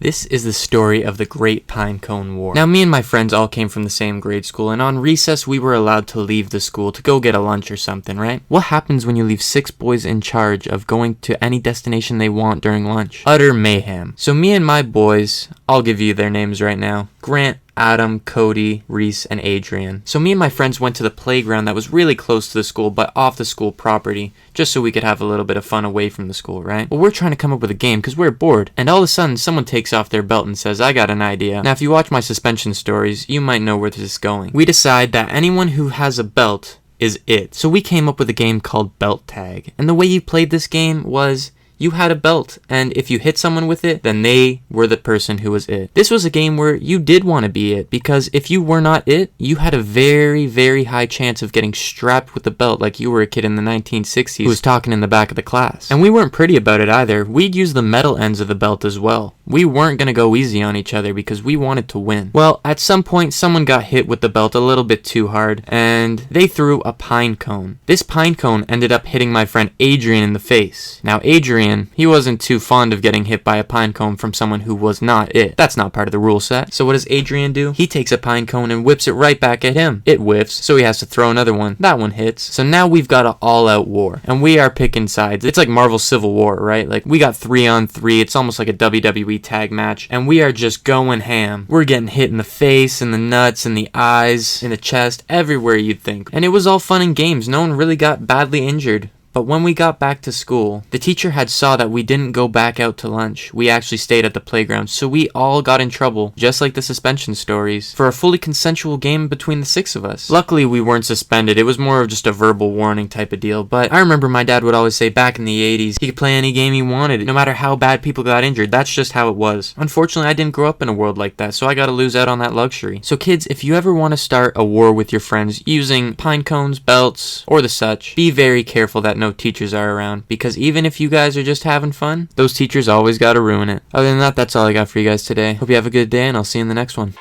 This is the story of the Great Pinecone War. Now, me and my friends all came from the same grade school, and on recess we were allowed to leave the school to go get a lunch or something, right? What happens when you leave 6 boys in charge of going to any destination they want during lunch? Utter mayhem. So me and my boys, I'll give you their names right now. Grant, Adam, Cody, Reese, and Adrian. So me and my friends went to the playground that was really close to the school but off the school property, just so we could have a little bit of fun away from the school, right? Well, we're trying to come up with a game because we're bored, and all of a sudden someone takes off their belt and says, I got an idea. Now, if you watch my suspension stories, you might know where this is going. We decide that anyone who has a belt is it. So we came up with a game called Belt Tag, and the way you played this game was you had a belt, and if you hit someone with it, then they were the person who was it. This was a game where you did want to be it, because if you were not it, you had a very, very high chance of getting strapped with the belt like you were a kid in the 1960s who was talking in the back of the class. And we weren't pretty about it either. We'd use the metal ends of the belt as well. We weren't going to go easy on each other because we wanted to win. Well, at some point, someone got hit with the belt a little bit too hard, and they threw a pine cone. This pine cone ended up hitting my friend Adrian in the face. Now, Adrian, he wasn't too fond of getting hit by a pine cone from someone who was not it. That's not part of the rule set. So what does Adrian do? He takes a pine cone and whips it right back at him. It whiffs, so he has to throw another one. That one hits. So now we've got an all-out war, and we are picking sides. It's like Marvel Civil War, right? Like, we got 3-on-3. It's almost like a WWE tag match, and we are just going ham. We're getting hit in the face, in the nuts, in the eyes, in the chest, everywhere you'd think. And it was all fun and games. No one really got badly injured. But when we got back to school, the teacher had saw that we didn't go back out to lunch. We actually stayed at the playground, so we all got in trouble, just like the suspension stories, for a fully consensual game between the 6 of us. Luckily, we weren't suspended. It was more of just a verbal warning type of deal. But I remember my dad would always say back in the 80s, he could play any game he wanted, no matter how bad people got injured. That's just how it was. Unfortunately, I didn't grow up in a world like that, so I got to lose out on that luxury. So kids, if you ever want to start a war with your friends using pine cones, belts, or the such, be very careful that no teachers are around, because even if you guys are just having fun, those teachers always gotta ruin it. Other than that, that's all I got for you guys today. Hope you have a good day, and I'll see you in the next one.